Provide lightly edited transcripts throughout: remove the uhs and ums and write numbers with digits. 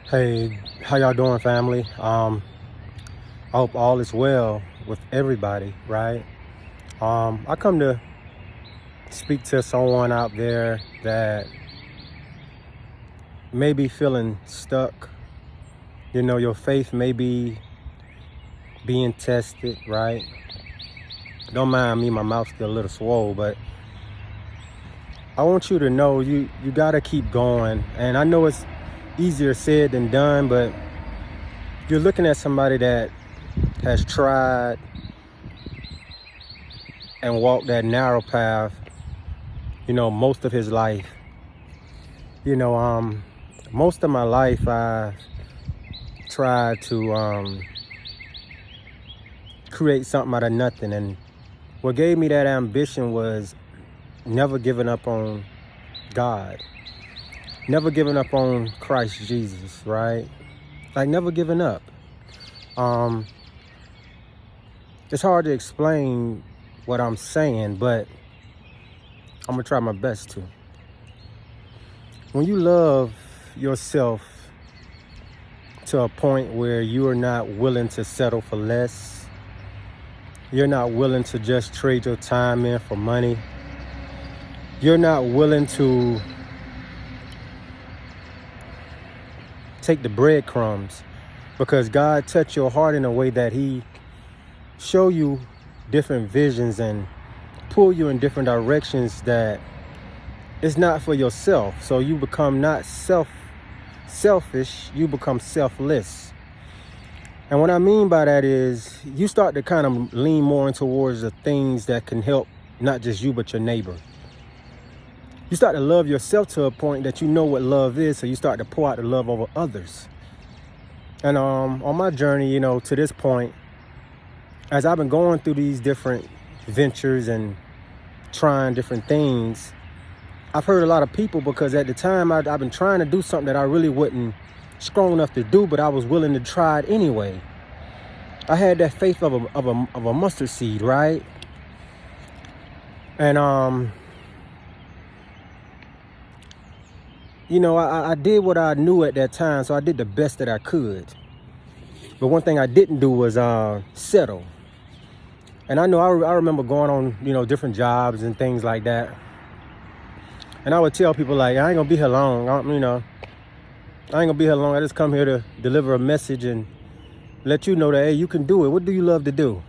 Hey, how y'all doing, family? I hope all is well with everybody, right? I come to speak to someone out there that may be feeling stuck. You know, your faith may be being tested, right? Don't mind me, my mouth's still a little swole, but I want you to know you gotta keep going. And I know it's easier said than done, but you're looking at somebody that has tried and walked that narrow path, most of his life. Most of my life I tried to create something out of nothing. And what gave me that ambition was never giving up on God, never giving up on Christ Jesus, right? Like never giving up. It's hard to explain what I'm saying, but I'm gonna try my best to. When you love yourself to a point where you are not willing to settle for less, you're not willing to just trade your time in for money, you're not willing to take the breadcrumbs, because God touched your heart in a way that He show you different visions and pull you in different directions that it's not for yourself. So you become not selfish, you become selfless. And what I mean by that is you start to kind of lean more towards the things that can help not just you, but your neighbor. You start to love yourself to a point that you know what love is, so you start to pour out the love over others. And on my journey, to this point, as I've been going through these different ventures and trying different things, I've heard a lot of people, because at the time I've been trying to do something that I really wasn't strong enough to do, but I was willing to try it anyway. I had that faith of a mustard seed, right? And I did what I knew at that time, so I did the best that I could. But one thing I didn't do was settle. And I know I remember going on, different jobs and things like that. And I would tell people, like, I ain't gonna be here long. I ain't gonna be here long. I just come here to deliver a message and let you know that, hey, you can do it. What do you love to do?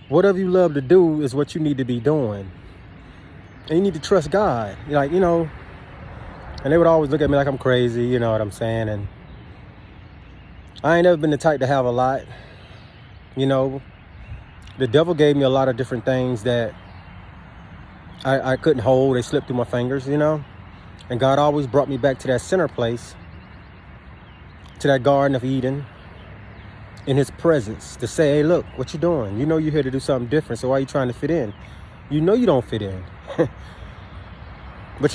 Whatever you love to do is what you need to be doing. And you need to trust God. And they would always look at me like I'm crazy, you know what I'm saying? And I ain't never been the type to have a lot. The devil gave me a lot of different things that I couldn't hold. They slipped through my fingers, And God always brought me back to that center place, to that Garden of Eden, in His presence, to say, hey, look, what you doing? You're here to do something different, so why are you trying to fit in? You don't fit in. But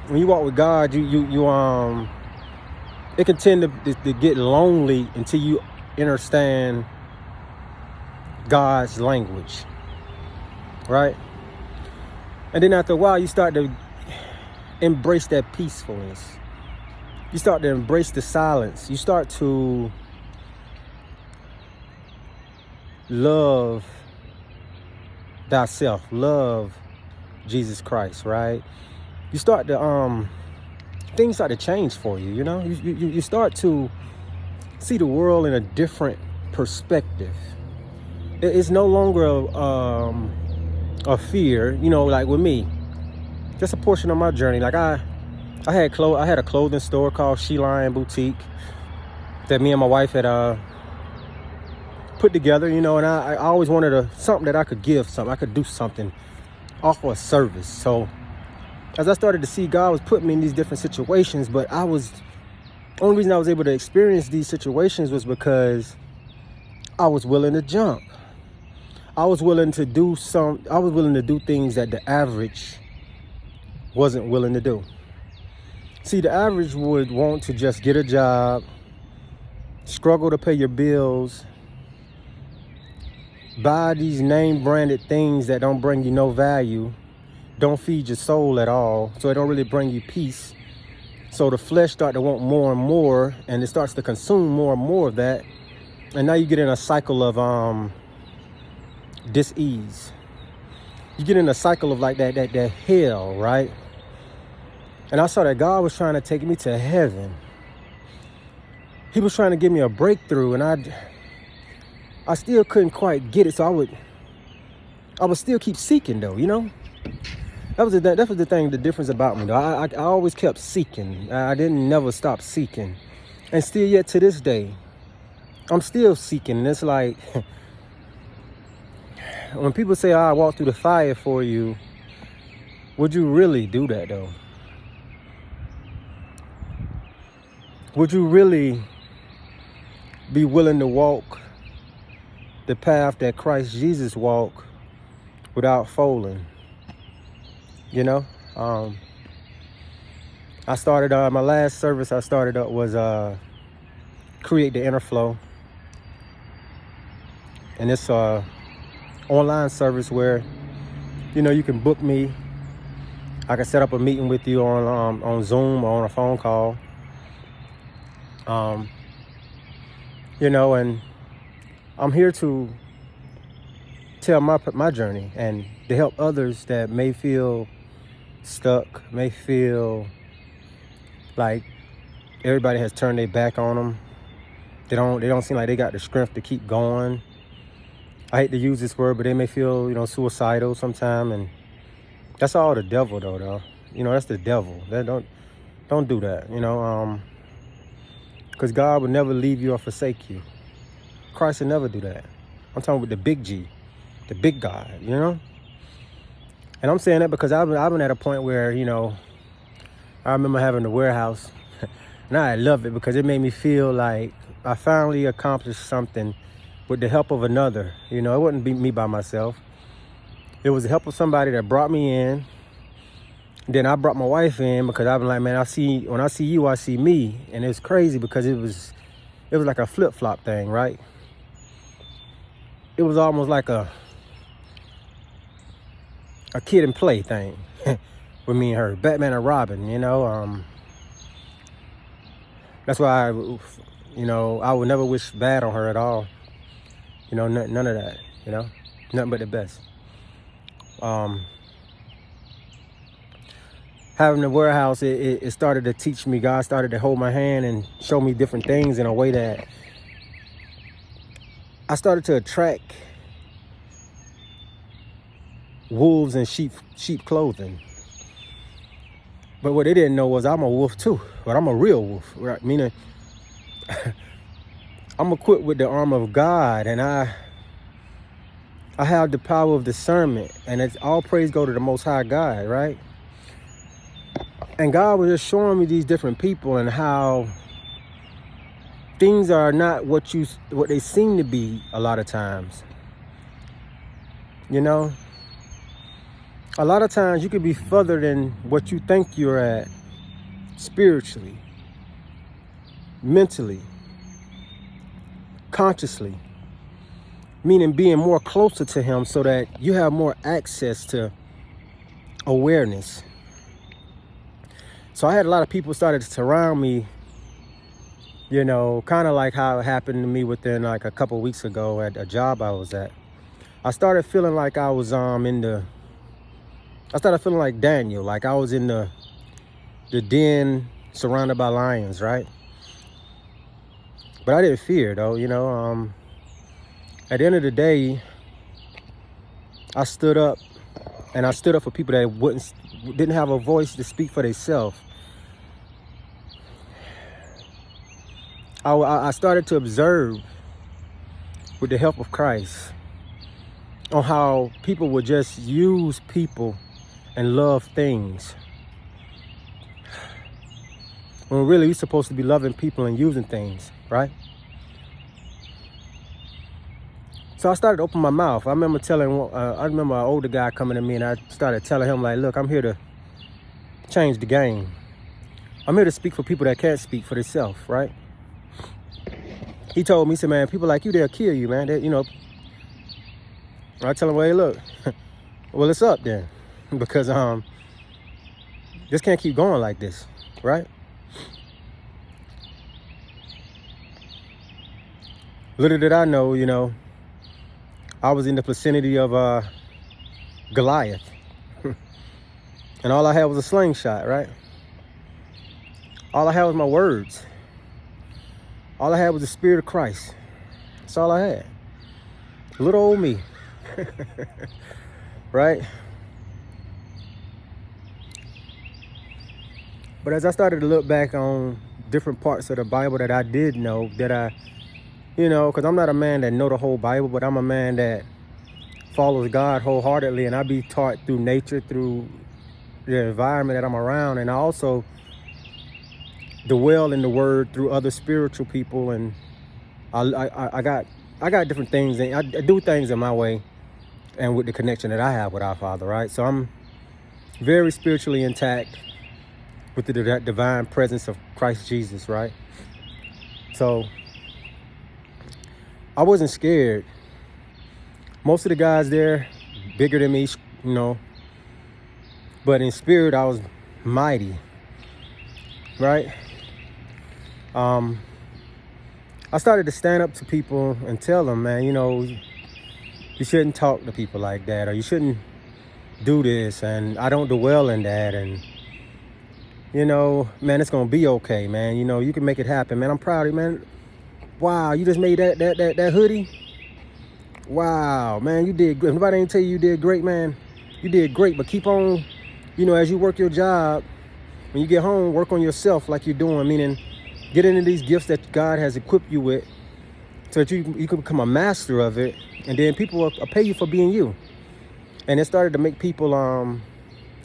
when you walk with God, it can tend to get lonely until you understand God's language, right? And then after a while, you start to embrace that peacefulness. You start to embrace the silence. You start to love thyself, love Jesus Christ, right? You start to, things start to change for you, You start to see the world in a different perspective. It's no longer a fear, like with me. Just a portion of my journey. Like I had a clothing store called She Lion Boutique that me and my wife had put together, and I always wanted something that I could give something. I could do something, offer a service. So as I started to see, God was putting me in these different situations, but only reason I was able to experience these situations was because I was willing to jump. I was willing to do things that the average wasn't willing to do. See, the average would want to just get a job, struggle to pay your bills, buy these name branded things that don't bring you no value, don't feed your soul at all, so it don't really bring you peace. So the flesh starts to want more and more, and it starts to consume more and more of that. And now you get in a cycle of dis-ease. You get in a cycle of like that hell, right? And I saw that God was trying to take me to heaven. He was trying to give me a breakthrough, and I still couldn't quite get it. So I would still keep seeking, though, you know? That was the thing, the difference about me, though. I always kept seeking. I didn't never stop seeking. And still yet to this day, I'm still seeking. And it's like, when people say, I walk through the fire for you, would you really do that, though? Would you really be willing to walk the path that Christ Jesus walked without falling? You know, I started my last service I started up was Create the Inner Flow, and it's online service where, you know, you can book me. I can set up a meeting with you on Zoom or on a phone call. You know, and I'm here to tell my journey and to help others that may feel stuck, may feel like everybody has turned their back on them. They don't seem like they got the strength to keep going. I hate to use this word, but they may feel, you know, suicidal sometime, and that's all the devil, though. You know, that's the devil. Don't do that, you know, because God would never leave you or forsake you. Christ would never do that. I'm talking with the big G, the big God, you know? And I'm saying that because I've been at a point where, you know, I remember having the warehouse, and I love it because it made me feel like I finally accomplished something with the help of another. You know, it wouldn't be me by myself. It was the help of somebody that brought me in. Then I brought my wife in because I've been like, man, when I see you, I see me. And it's crazy because it was like a flip-flop thing, right? It was almost like a kid and play thing with me and her, Batman and Robin, you know. That's why I would never wish bad on her at all. You know, none of that, you know, nothing but the best. Having the warehouse, it started to teach me. God started to hold my hand and show me different things in a way that I started to attract wolves in sheep clothing. But what they didn't know was I'm a wolf too, but I'm a real wolf, right? Meaning I'm equipped with the armor of God, and I have the power of discernment, and it's all praise go to the Most High God, right? And God was just showing me these different people and how things are not what they seem to be a lot of times. You know, a lot of times you could be further than what you think you're at spiritually, mentally, consciously, meaning being more closer to Him so that you have more access to awareness. So I had a lot of people started to surround me, you know, kind of like how it happened to me within like a couple weeks ago at a job I was at. I started feeling like I was I started feeling like Daniel, like I was in the den surrounded by lions, right? But I didn't fear, though, you know. At the end of the day, I stood up, and I stood up for people that didn't have a voice to speak for themselves. I started to observe, with the help of Christ, on how people would just use people and love things, when really we're supposed to be loving people and using things, right? So I started to open my mouth. I remember an older guy coming to me, and I started telling him, like, look, I'm here to change the game. I'm here to speak for people that can't speak for themselves, right? He told me, he said, man, people like you, they'll kill you, man. You know. I tell him, well, hey, look, well, it's up then, because this can't keep going like this, right? Little did I know, I was in the vicinity of Goliath. And all I had was a slingshot, right? All I had was my words. All I had was the Spirit of Christ. That's all I had. Little old me. Right? But as I started to look back on different parts of the Bible that I did know, that because I'm not a man that know the whole Bible, but I'm a man that follows God wholeheartedly, and I be taught through nature, through the environment that I'm around, and I also dwell in the Word through other spiritual people, and I got different things, and I do things in my way, and with the connection that I have with our Father, right? So I'm very spiritually intact with the divine presence of Christ Jesus, right? So I wasn't scared. Most of the guys there, bigger than me, but in spirit, I was mighty, right? I started to stand up to people and tell them, man, you shouldn't talk to people like that, or you shouldn't do this, and I don't dwell in that, and man, it's gonna be okay, man. You can make it happen, man. I'm proud of you, man. Wow, you just made that hoodie. Wow, man, you did good. Nobody ain't tell you did great, man. You did great, but keep on, as you work your job, when you get home, work on yourself like you're doing, meaning get into these gifts that God has equipped you with so that you can become a master of it, and then people will pay you for being you. And it started to make people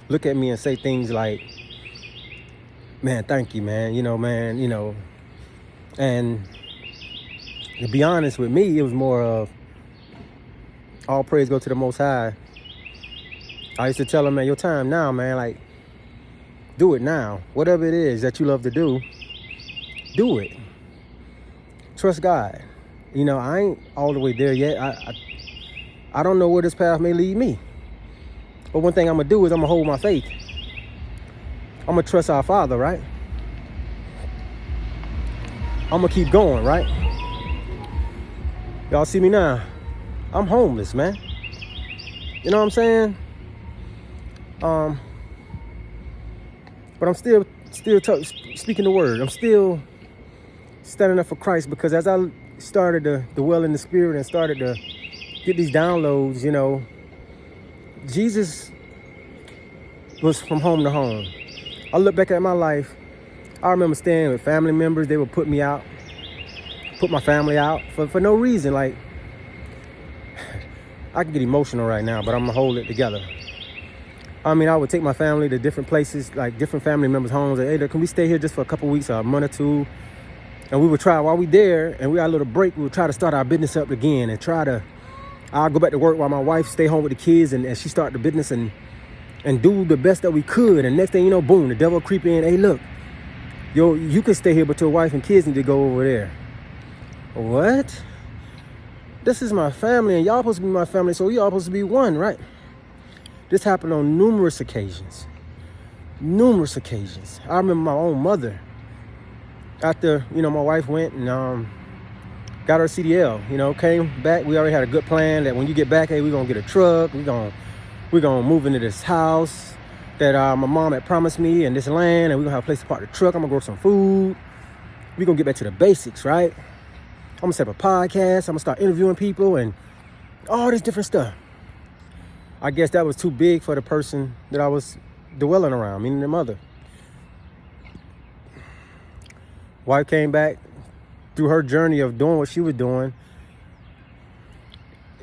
look at me and say things like, man, thank you, man, and to be honest with me, it was more of all praise go to the Most High. I used to tell them, man, your time now, man, like, do it now. Whatever it is that you love to do it. Trust God. I ain't all the way there yet. I don't know where this path may lead me. But one thing I'm going to do is I'm going to hold my faith. I'm going to trust our Father, right? I'm going to keep going, right? Y'all see me now? I'm homeless, man. You know what I'm saying? But I'm still speaking the word. I'm still standing up for Christ, because as I started to dwell in the Spirit and started to get these downloads, Jesus was from home to home. I look back at my life. I remember staying with family members. They would put me out, put my family out for no reason. Like, I can get emotional right now, but I'm gonna hold it together. I would take my family to different places, like different family members' homes. And, hey, can we stay here just for a couple weeks, or a month or two? And we would try, while we there and we got a little break, we would try to start our business up again and I'll go back to work while my wife stay home with the kids, and she start the business and do the best that we could. And next thing you know, boom, the devil creep in. Hey, look, you can stay here, but your wife and kids need to go over there. What? This is my family, and y'all supposed to be my family, so y'all supposed to be one, right? This happened on numerous occasions. Numerous occasions. I remember my own mother, after, my wife went and got her CDL, came back. We already had a good plan that when you get back, hey, we're going to get a truck. We're going to move into this house that my mom had promised me, and this land, and we're going to have a place to park the truck. I'm going to grow some food. We're going to get back to the basics, right? I'm going to set up a podcast. I'm going to start interviewing people and all this different stuff. I guess that was too big for the person that I was dwelling around, meaning the mother. Wife came back through her journey of doing what she was doing.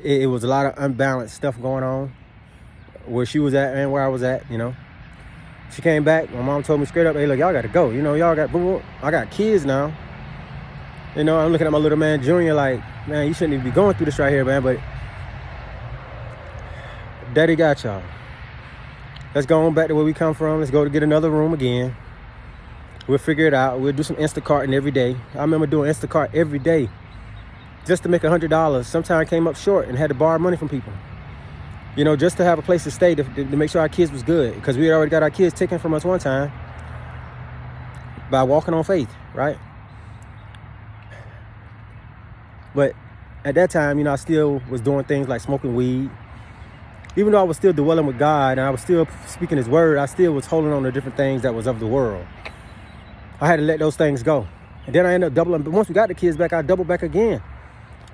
It was a lot of unbalanced stuff going on where she was at and where I was at, She came back. My mom told me straight up, hey, look, y'all got to go. I got kids now. I'm looking at my little man, Junior, like, man, you shouldn't even be going through this right here, man. But Daddy got y'all. Let's go on back to where we come from. Let's go to get another room again. We'll figure it out. We'll do some Instacarting every day. I remember doing Instacart every day just to make $100. Sometimes I came up short and had to borrow money from people. Just to have a place to stay, to make sure our kids was good. Because we had already got our kids taken from us one time by walking on faith, right? But at that time, I still was doing things like smoking weed. Even though I was still dwelling with God and I was still speaking his word, I still was holding on to different things that was of the world. I had to let those things go. And then I ended up doubling. But once we got the kids back, I doubled back again.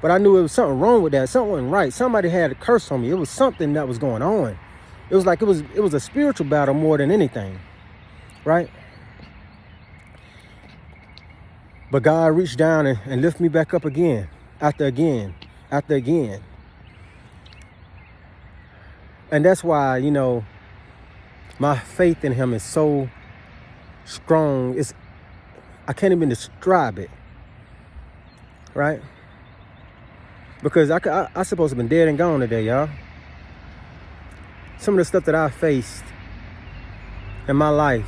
But I knew it was something wrong with that. Something wasn't right. Somebody had a curse on me. It was something that was going on. It was like it was a spiritual battle more than anything, right? But God reached down and lifted me back up again, after again. And that's why, my faith in him is so strong. I can't even describe it, right? Because I supposed to have been dead and gone today, y'all. Some of the stuff that I faced in my life,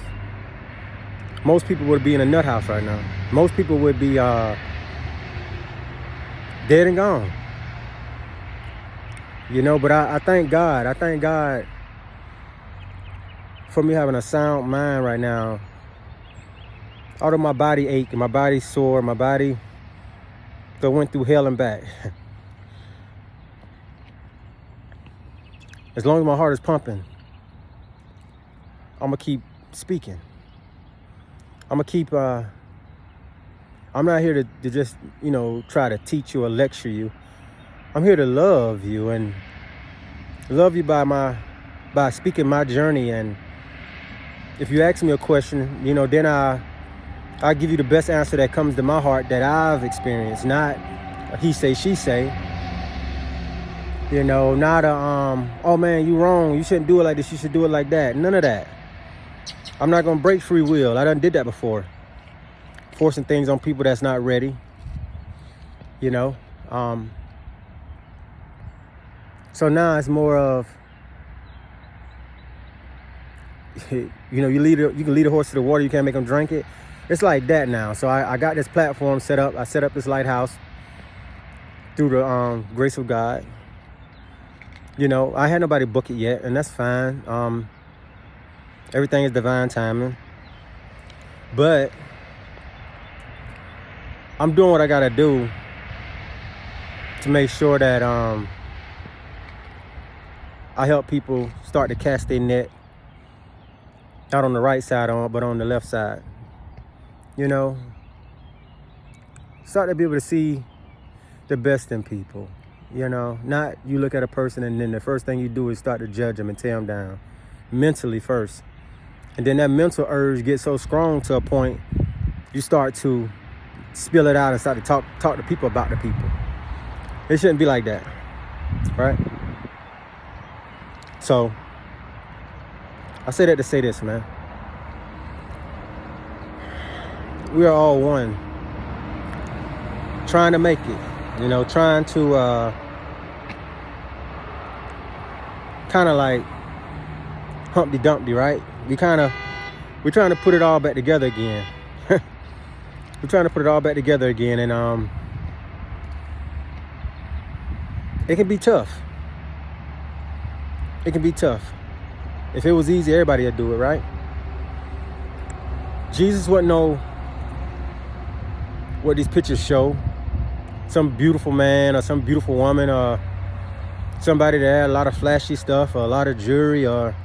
most people would be in a nut house right now. Most people would be dead and gone. But I thank God. I thank God for me having a sound mind right now. Although my body ached, my body sore, my body that went through hell and back. As long as my heart is pumping, I'm going to keep speaking. I'm going to keep, I'm not here to just, try to teach you or lecture you. I'm here to love you and love you by speaking my journey. And if you ask me a question, then I'll give you the best answer that comes to my heart that I've experienced, not a he say, she say. Not oh man, you wrong. You shouldn't do it like this. You should do it like that. None of that. I'm not going to break free will. I done did that before. Forcing things on people that's not ready. So now it's more of, you can lead a horse to the water. You can't make them drink it. It's like that now. So I got this platform set up. I set up this lighthouse through the grace of God. I had nobody book it yet, and that's fine. Everything is divine timing. But I'm doing what I gotta do to make sure that I help people start to cast their net, not on the right side but on the left side. Start to be able to see the best in people. Not you look at a person and then the first thing you do is start to judge them and tear them down mentally first. And then that mental urge gets so strong to a point you start to spill it out and start to talk to people about the people. It shouldn't be like that, right? So I say that to say this, man. We are all one, trying to make it, trying to kind of like Humpty Dumpty, right? We're trying to put it all back together again. We're trying to put it all back together again, and it can be tough. It can be tough. If it was easy, everybody would do it, right? Jesus wouldn't know what these pictures show. Some beautiful man or some beautiful woman or somebody that had a lot of flashy stuff or a lot of jewelry or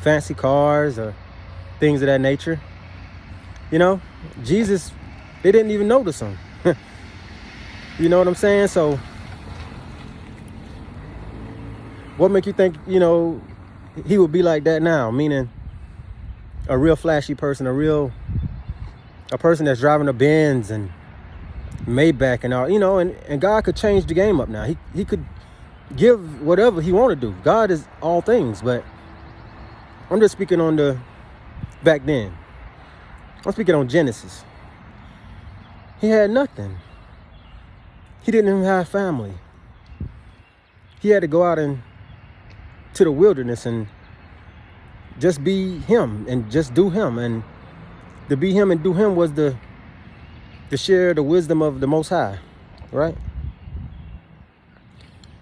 fancy cars or things of that nature. Jesus, they didn't even notice him. You know what I'm saying? So what make you think, he would be like that now? Meaning a real flashy person, a person that's driving a Benz and Maybach and all, and God could change the game up now. He could give whatever he want to do. God is all things, but I'm just speaking on the back then. I'm speaking on Genesis. He had nothing. He didn't even have family. He had to go out to the wilderness and just be him and just do him. And to be him and do him was to share the wisdom of the Most High, right?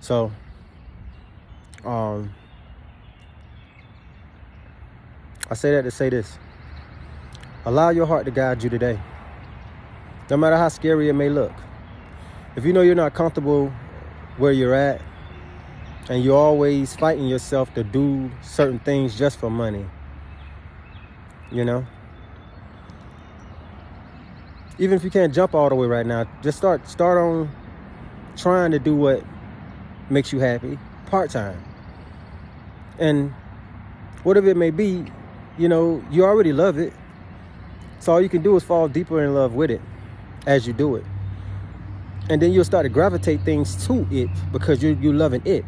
So, I say that to say this. Allow your heart to guide you today. No matter how scary it may look. If you know you're not comfortable where you're at, and you're always fighting yourself to do certain things just for money, you know? Even if you can't jump all the way right now, just start on trying to do what makes you happy part-time. And whatever it may be, you know, you already love it. So all you can do is fall deeper in love with it as you do it. And then you'll start to gravitate things to it because you're loving it.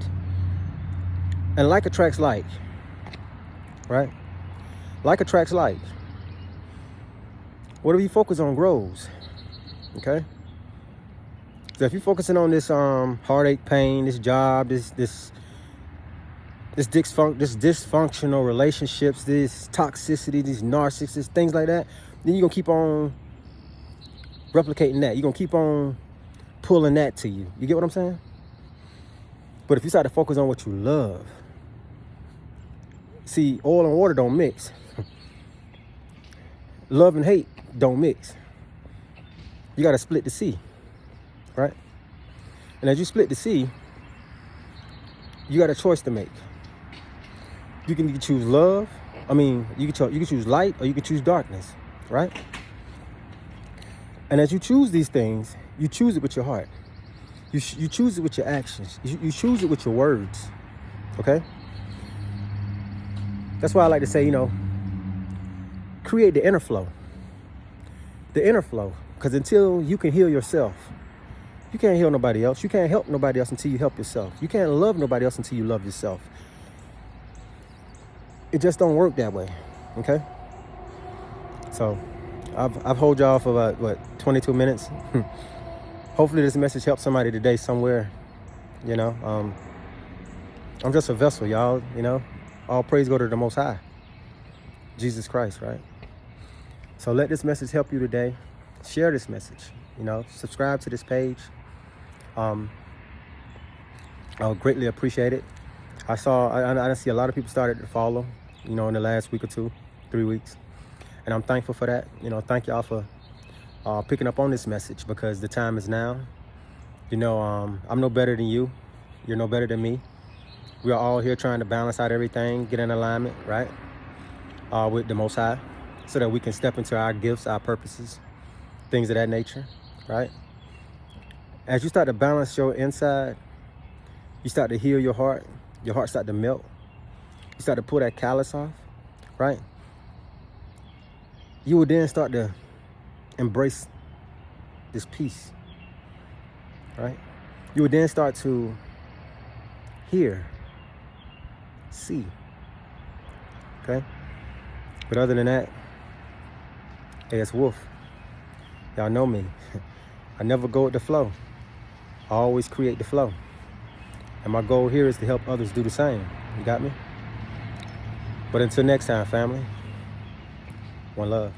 And like attracts like, right? Like attracts like. Whatever you focus on grows, okay? So if you're focusing on this heartache, pain, this job, this dysfunctional relationships, this toxicity, these narcissists, things like that, then you're gonna keep on replicating that. You're gonna keep on pulling that to you. You get what I'm saying? But if you start to focus on what you love, see, oil and water don't mix. Love and hate don't mix. You gotta split the sea, right? And as you split the sea, you got a choice to make. You can choose love. You can choose light, or you can choose darkness, right? And as you choose these things, you choose it with your heart. You choose it with your actions. You choose it with your words, okay? That's why I like to say, you know, create the inner flow. The inner flow. Because until you can heal yourself, you can't heal nobody else. You can't help nobody else until you help yourself. You can't love nobody else until you love yourself. It just don't work that way, okay? So I've hold y'all for about, 22 minutes. Hopefully this message helps somebody today somewhere, you know. I'm just a vessel, y'all, you know. All praise go to the Most High, Jesus Christ, right? So let this message help you today. Share this message, you know. Subscribe to this page. I'll greatly appreciate it. I see a lot of people started to follow, you know, in the last week or two, 3 weeks. And I'm thankful for that. You know, thank y'all for picking up on this message, because the time is now. You know, I'm no better than you. You're no better than me. We are all here trying to balance out everything, get in alignment, right? With the Most High, so that we can step into our gifts, our purposes, things of that nature, right? As you start to balance your inside, you start to heal your heart start to melt. You start to pull that callus off, right? You will then start to embrace this peace, right? You will then start to hear, see, okay? But other than that, hey, it's Wolf. Y'all know me. I never go with the flow. I always create the flow. And my goal here is to help others do the same. You got me? But until next time, family, one love.